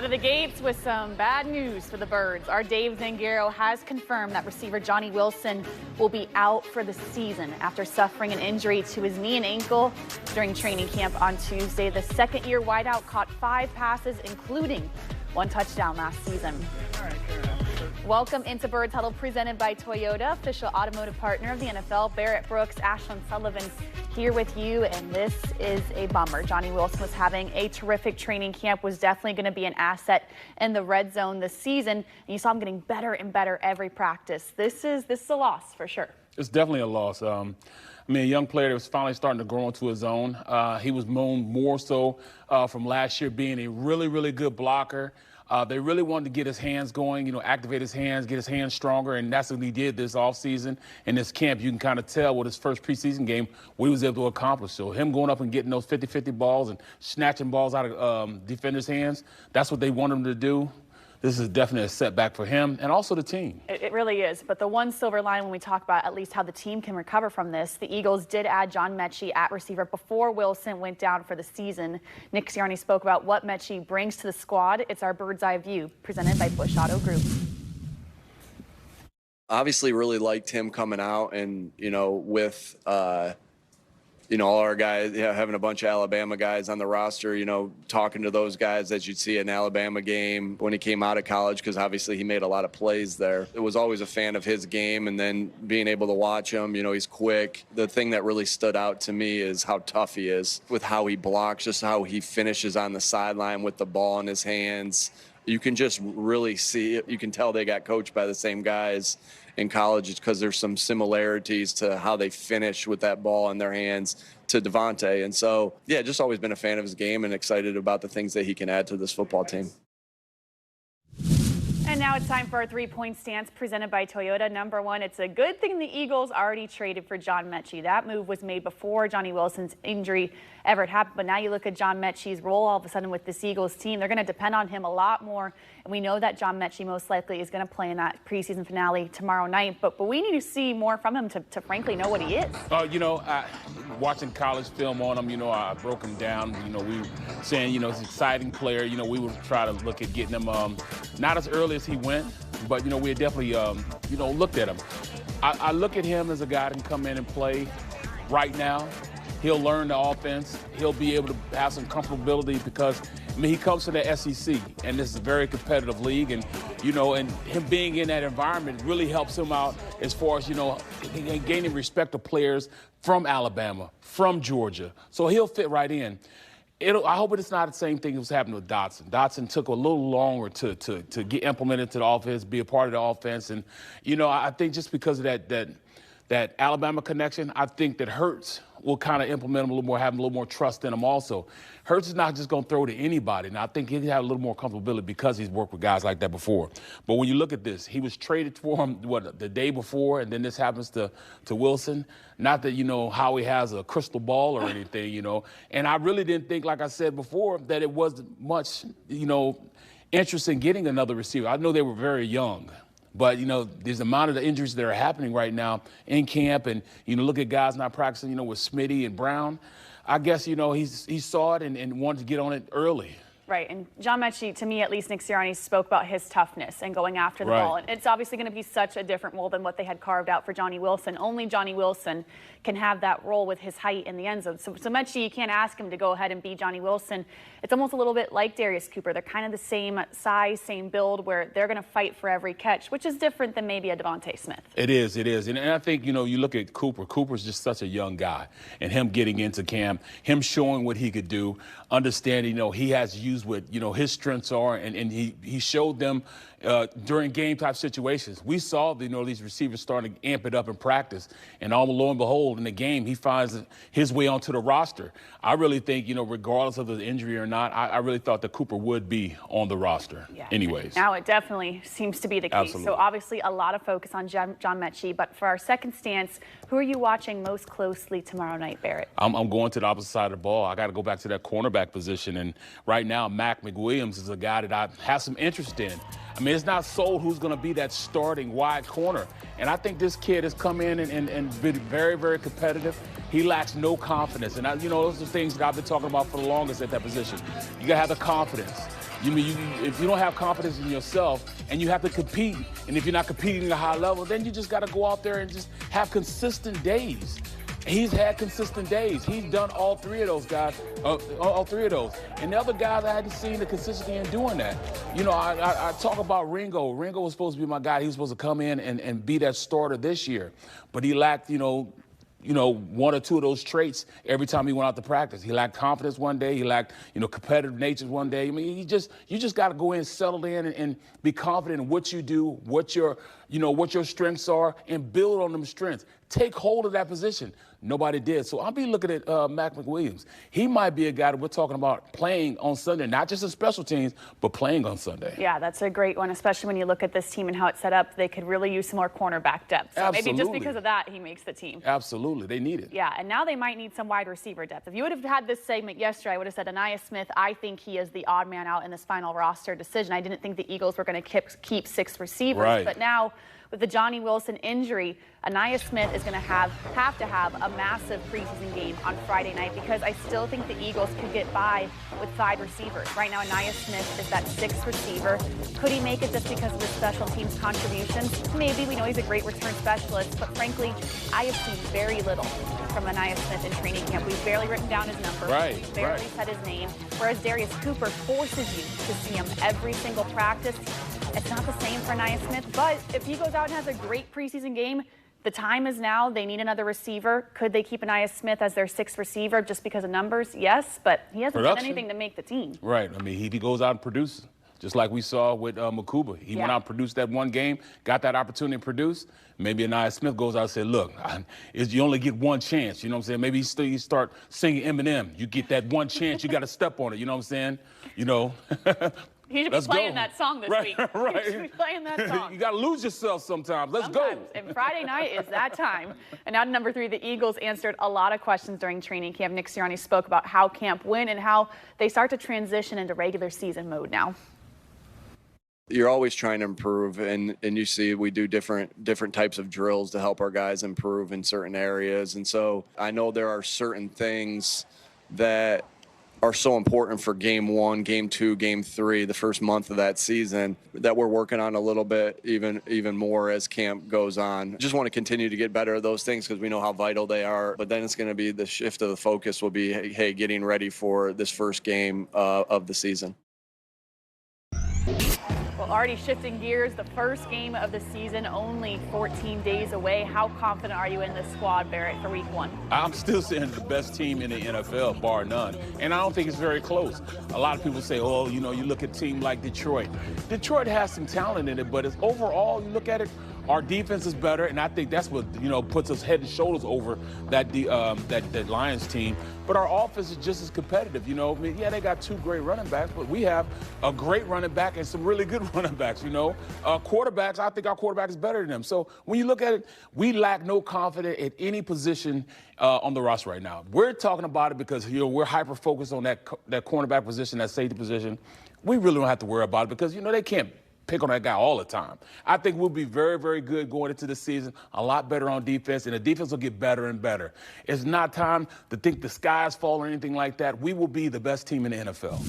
Out of the gates with some bad news for the Birds. Our Dave Zangaro has confirmed that receiver Johnny Wilson will be out for the season after suffering an injury to his knee and ankle during training camp on Tuesday. The second-year wideout caught 5 passes, including 1 touchdown last season. Welcome into Birds Huddle, presented by Toyota, official automotive partner of the NFL. Barrett Brooks, Ashlyn Sullivan here with you, and this is a bummer. Johnny Wilson was having a terrific training camp, was definitely going to be an asset in the red zone this season, and you saw him getting better and better every practice. This is a loss for sure. It's definitely a loss. I mean, a young player that was finally starting to grow into his own. He was known more so from last year being a really, really good blocker. They really wanted to get his hands going, activate his hands, get his hands stronger, and that's what he did this offseason. In this camp, you can kind of tell with his first preseason game what he was able to accomplish. So him going up and getting those 50-50 balls and snatching balls out of defenders' hands, that's what they want him to do. This is definitely a setback for him and also the team. It really is. But the one silver line when we talk about at least how the team can recover from this, the Eagles did add John Mechie at receiver before Wilson went down for the season. Nick Sirianni spoke about what Mechie brings to the squad. It's our Bird's Eye View presented by Bush Auto Group. Obviously really liked him coming out and, with all our guys, having a bunch of Alabama guys on the roster, talking to those guys that you'd see in an Alabama game when he came out of college, because obviously he made a lot of plays there. I was always a fan of his game, and then being able to watch him, he's quick. The thing that really stood out to me is how tough he is with how he blocks, just how he finishes on the sideline with the ball in his hands. You can just really see it. You can tell they got coached by the same guys in college because there's some similarities to how they finish with that ball in their hands to Devontae. And so, just always been a fan of his game and excited about the things that he can add to this football team. And now it's time for our 3-point stance presented by Toyota. Number one, it's a good thing the Eagles already traded for John Mechie. That move was made before Johnny Wilson's injury ever happened. But now you look at John Mechie's role all of a sudden with this Eagles team. They're going to depend on him a lot more. And we know that John Mechie most likely is going to play in that preseason finale tomorrow night. But we need to see more from him to frankly know what he is. Watching college film on him, I broke him down. We saying, he's an exciting player. We would try to look at getting him not as early as he went, but, we had definitely, looked at him. I look at him as a guy that can come in and play right now. He'll learn the offense. He'll be able to have some comfortability because, he comes to the SEC, and this is a very competitive league. And, and him being in that environment really helps him out as far as, gaining respect of players from Alabama, from Georgia. So he'll fit right in. I hope it's not the same thing that was happening with Dotson. Dotson took a little longer to get implemented to the offense, be a part of the offense. And, I think just because of that Alabama connection, I think that Hurts will kind of implement him a little more, have a little more trust in him also. Hurts is not just going to throw to anybody. Now, I think he'll have a little more comfortability because he's worked with guys like that before. But when you look at this, he was traded for him, the day before, and then this happens to Wilson. Not that, Howie has a crystal ball or anything, And I really didn't think, like I said before, that it was much, interest in getting another receiver. I know they were very young. But, there's the amount of the injuries that are happening right now in camp. And, look at guys not practicing, with Smitty and Brown. I guess, he saw it and wanted to get on it early. Right, and John Mechie, to me at least, Nick Sirianni spoke about his toughness and going after the ball. And it's obviously going to be such a different role than what they had carved out for Johnny Wilson. Only Johnny Wilson can have that role with his height in the end zone. So Mechie, you can't ask him to go ahead and be Johnny Wilson. It's almost a little bit like Darius Cooper. They're kind of the same size, same build, where they're going to fight for every catch, which is different than maybe a Devontae Smith. It is. And I think, you look at Cooper. Cooper's just such a young guy. And him getting into camp, him showing what he could do, understanding, he has used what, his strengths are, and he showed them during game-type situations. We saw, these receivers starting to amp it up in practice, and lo and behold, in the game, he finds his way onto the roster. I really think, regardless of the injury or not, I really thought that Cooper would be on the roster anyways. Now it definitely seems to be the case. Absolutely. So obviously a lot of focus on John Mechie, but for our second stance, who are you watching most closely tomorrow night, Barrett? I'm going to the opposite side of the ball. I got to go back to that cornerback position, and right now, Mac McWilliams is a guy that I have some interest in. I mean, it's not sold who's going to be that starting wide corner. And I think this kid has come in and been very, very competitive. He lacks no confidence. And, those are things that I've been talking about for the longest at that position. You got to have the confidence. If you don't have confidence in yourself and you have to compete, and if you're not competing at a high level, then you just got to go out there and just have consistent days. He's had consistent days. He's done all three of those guys, all three of those. And the other guys, I hadn't seen the consistency in doing that. I talk about Ringo. Ringo was supposed to be my guy. He was supposed to come in and be that starter this year. But he lacked, one or two of those traits every time he went out to practice. He lacked confidence one day. He lacked, competitive nature one day. I mean, you just got to go in, settle in, and be confident in what you do, what your strengths are, and build on them strengths. Take hold of that position. Nobody did. So I'll be looking at Mac McWilliams. He might be a guy that we're talking about playing on Sunday, not just in special teams, but playing on Sunday. Yeah, that's a great one, especially when you look at this team and how it's set up. They could really use some more cornerback depth. So Absolutely. Maybe just because of that, he makes the team. Absolutely. They need it. Yeah, and now they might need some wide receiver depth. If you would have had this segment yesterday, I would have said Anaya Smith, I think he is the odd man out in this final roster decision. I didn't think the Eagles were going to keep 6 receivers. Right. But now, with the Johnny Wilson injury, Anaya Smith is going to have to have a massive preseason game on Friday night, because I still think the Eagles could get by with 5 receivers. Right now, Anaya Smith is that 6th receiver. Could he make it just because of his special teams contributions? Maybe. We know he's a great return specialist, but frankly, I have seen very little from Anaya Smith in training camp. We've barely written down his number. Right. We've barely said his name. Whereas Darius Cooper forces you to see him every single practice. It's not the same for Anaya Smith, but if he goes out and has a great preseason game, the time is now. They need another receiver. Could they keep Anaya Smith as their 6th receiver just because of numbers? Yes, but he hasn't done anything to make the team. Right. I mean, he goes out and produces, just like we saw with Makuba. He went out and produced that one game, got that opportunity to produce. Maybe Anaya Smith goes out and says, look, you only get one chance. You know what I'm saying? Maybe you start singing Eminem. You get that one chance. You got to step on it. You know what I'm saying? He should be playing that song this week. Right. He should be playing that song. You got to lose yourself sometimes. Let's go. And Friday night is that time. And now to number 3, the Eagles answered a lot of questions during training camp. Nick Sirianni spoke about how camp went and how they start to transition into regular season mode now. You're always trying to improve, and you see we do different types of drills to help our guys improve in certain areas. And so I know there are certain things that are so important for game 1, game 2, game 3, the first month of that season, that we're working on a little bit even more as camp goes on. Just want to continue to get better at those things because we know how vital they are. But then it's going to be the shift of the focus will be, hey, getting ready for this first game of the season. Well, already shifting gears, the first game of the season only 14 days away. How confident are you in this squad, Barrett, for week 1? I'm still saying the best team in the NFL, bar none. And I don't think it's very close. A lot of people say, oh, you look at a team like Detroit. Detroit has some talent in it, but it's overall, you look at it, our defense is better, and I think that's what, puts us head and shoulders over that Lions team. But our offense is just as competitive, they got 2 great running backs, but we have a great running back and some really good running backs, Quarterbacks, I think our quarterback is better than them. So when you look at it, we lack no confidence at any position on the roster right now. We're talking about it because, we're hyper-focused on that cornerback position, that safety position. We really don't have to worry about it because, they can't pick on that guy all the time. I think we'll be very, very good going into the season, a lot better on defense, and the defense will get better and better. It's not time to think the sky's falling or anything like that. We will be the best team in the NFL.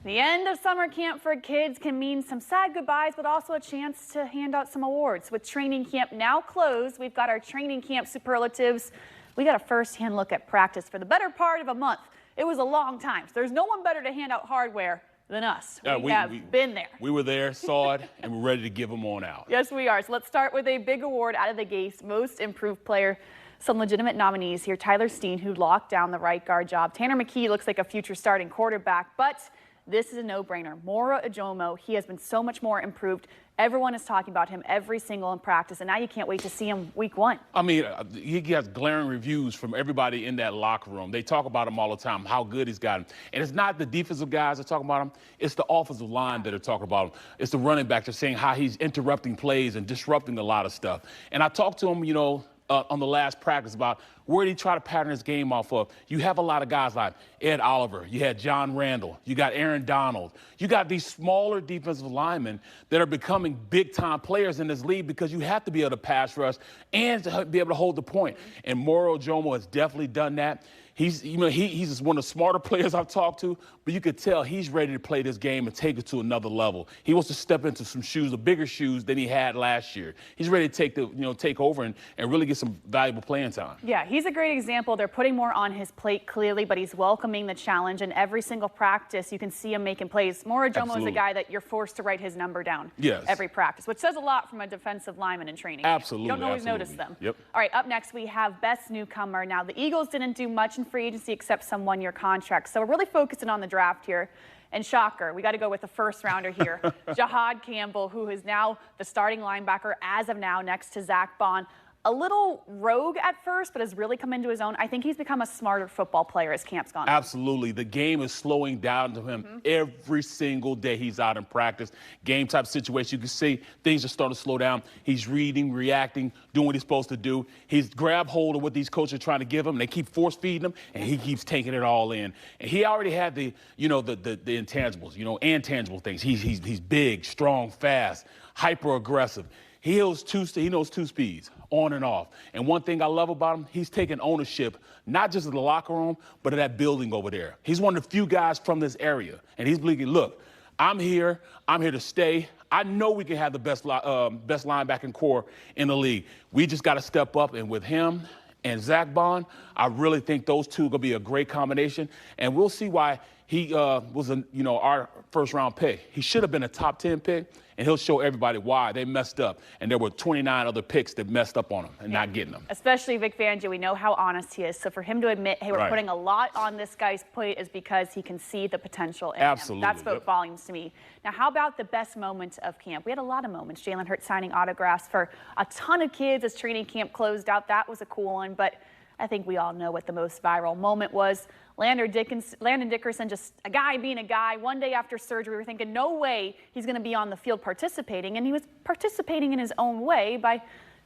The end of summer camp for kids can mean some sad goodbyes, but also a chance to hand out some awards. With training camp now closed, we've got our training camp superlatives. We got a first-hand look at practice for the better part of a month. It was a long time, so there's no one better to hand out hardware than us. We have been there. We were there, saw it, and we're ready to give them on out. Yes, we are. So let's start with a big award out of the gates, Most Improved Player. Some legitimate nominees here. Tyler Steen, who locked down the right guard job. Tanner McKee looks like a future starting quarterback, but this is a no-brainer. Moro Ajomo, he has been so much more improved. Everyone is talking about him every single in practice, and now you can't wait to see him week 1. I mean, he gets glaring reviews from everybody in that locker room. They talk about him all the time, how good he's gotten. And it's not the defensive guys that talk about him. It's the offensive line that are talking about him. It's the running backs that are saying how he's interrupting plays and disrupting a lot of stuff. And I talked to him, on the last practice about Where did he try to pattern his game off of? You have a lot of guys like Ed Oliver. You had John Randall. You got Aaron Donald. You got these smaller defensive linemen that are becoming big-time players in this league because you have to be able to pass rush and to be able to hold the point. And Moro Jomo has definitely done that. He's just one of the smarter players I've talked to, but you could tell he's ready to play this game and take it to another level. He wants to step into some shoes, the bigger shoes than he had last year. He's ready to take over and really get some valuable playing time. Yeah, he's a great example. They're putting more on his plate clearly, but he's welcoming the challenge. And every single practice, you can see him making plays. Moro Jomo is a guy that you're forced to write his number down every practice, which says a lot from a defensive lineman in training. Absolutely. You don't always notice them. Yep. All right, up next we have best newcomer. Now, the Eagles didn't do much in free agency except some one-year contracts. So we're really focusing on the draft here. And shocker, we got to go with the first rounder here. Jahad Campbell, who is now the starting linebacker as of now next to Zach Bond. A little rogue at first, but has really come into his own. I think he's become a smarter football player as camp's gone on. Absolutely. The game is slowing down to him every single day he's out in practice. Game type situation, you can see things are starting to slow down. He's reading, reacting, doing what he's supposed to do. He's grabbed hold of what these coaches are trying to give him. They keep force feeding him, and he keeps taking it all in. And he already had the intangibles, and tangible things. He's big, strong, fast, hyper aggressive. He knows two speeds, on and off. And one thing I love about him, he's taking ownership, not just of the locker room, but of that building over there. He's one of the few guys from this area. And he's believing, look, I'm here to stay. I know we can have the best linebacking core in the league. We just got to step up. And with him and Zach Bond, I really think those two are going to be a great combination. And we'll see why he was our first-round pick. He should have been a top 10 pick. And he'll show everybody why they messed up. And there were 29 other picks that messed up on him and not getting them. Especially Vic Fangio, we know how honest he is. So for him to admit, hey, we're putting a lot on this guy's plate is because he can see the potential in him. That spoke volumes to me. Now, how about the best moment of camp? We had a lot of moments. Jalen Hurts signing autographs for a ton of kids as training camp closed out. That was a cool one. But I think we all know what the most viral moment was. Landon Dickerson, just a guy being a guy. One day after surgery, we were thinking, no way he's going to be on the field participating. And he was participating in his own way by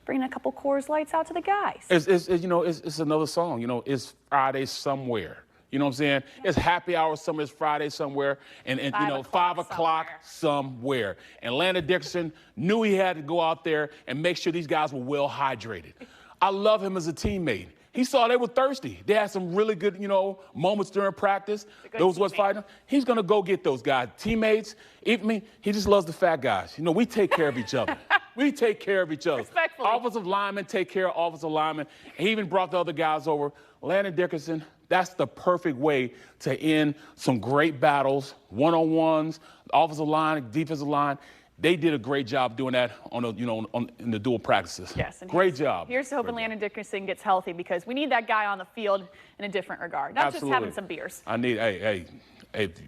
bringing a couple Coors Lights out to the guys. It's another song. It's Friday somewhere. You know what I'm saying? It's happy hour somewhere. It's Friday somewhere. And 5 o'clock somewhere. And Landon Dickerson knew he had to go out there and make sure these guys were well hydrated. I love him as a teammate. He saw they were thirsty. They had some really good, moments during practice. Those was fighting. He's going to go get those guys. Teammates, he just loves the fat guys. We take care of each other. We take care of each other. Respectfully. Offensive linemen take care of offensive linemen. He even brought the other guys over. Landon Dickerson, that's the perfect way to end some great battles, one-on-ones, offensive line, defensive line. They did a great job doing that in the dual practices. Yes. Great job. Here's hoping Landon Dickerson gets healthy because we need that guy on the field in a different regard, not just having some beers. Hey,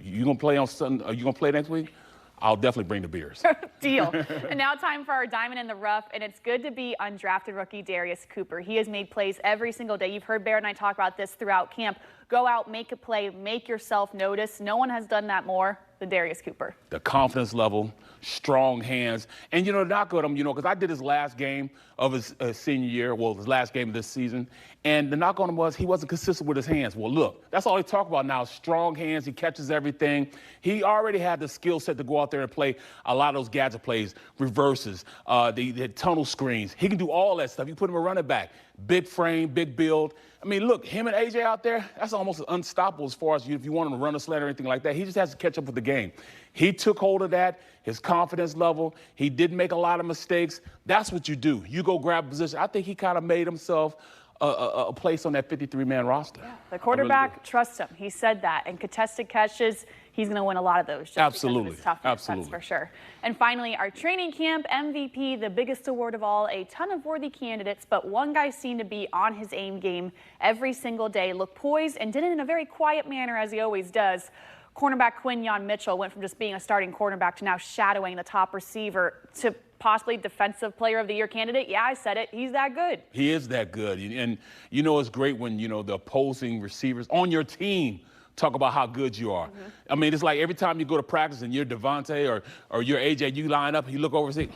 you gonna play on Sunday? Are you gonna play next week? I'll definitely bring the beers. Deal. And now time for our diamond in the rough, and it's good to be undrafted rookie Darius Cooper. He has made plays every single day. You've heard Bear and I talk about this throughout camp. Go out, make a play, make yourself notice. No one has done that more than Darius Cooper. The confidence level, strong hands, and knock on him, because I did his last game of his senior year, his last game of this season, and the knock on him was he wasn't consistent with his hands. Well, look, that's all he talk about now, strong hands, he catches everything. He already had the skill set to go out there and play a lot of those gadget plays, reverses, the tunnel screens. He can do all that stuff. You put him a running back, big frame, big build. I mean, look, him and AJ out there, that's almost unstoppable as far as if you want him to run a slant or anything like that. He just has to catch up with the game. He took hold of that, his confidence level. He didn't make a lot of mistakes. That's what you do. You go grab a position. I think he kind of made himself a place on that 53-man roster. Yeah, the quarterback trusts him. He said that. And contested catches, he's going to win a lot of those. Just Absolutely. Because of his toughness, Absolutely. That's for sure. And finally, our training camp MVP, the biggest award of all, a ton of worthy candidates, but one guy seemed to be on his aim game every single day, looked poised, and did it in a very quiet manner, as he always does. Cornerback Quinyon Mitchell went from just being a starting cornerback to now shadowing the top receiver to possibly Defensive Player of the Year candidate. Yeah, I said it. He's that good. He is that good. And it's great when, the opposing receivers on your team talk about how good you are. I mean, it's like every time you go to practice and you're Devontae or you're AJ, you line up, you look over and say,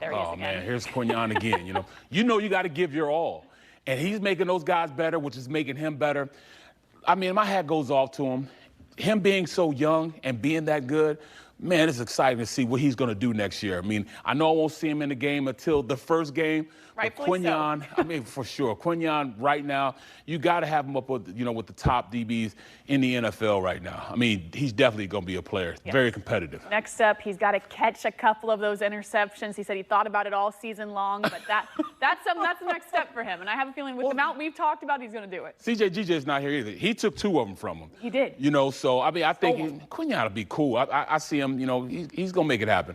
there he is again. Man, here's Quinyon again. You got to give your all. and he's making those guys better, which is making him better. I mean, my hat goes off to him. Him being so young and being that good, man, it's exciting to see what he's going to do next year. I mean, I know I won't see him in the game until the first game. But Quinyon, I mean, for sure. Quinyon, right now, you got to have him up with, with the top DBs in the NFL right now. I mean, he's definitely going to be a player. Yes. Very competitive. Next up, he's got to catch a couple of those interceptions. He said he thought about it all season long, but that's the next step for him. And I have a feeling with the amount we've talked about, he's going to do it. CJ not here either. He took 2 of them from him. He did. So, I mean, I think Quinyon will be cool. I see him, he's going to make it happen.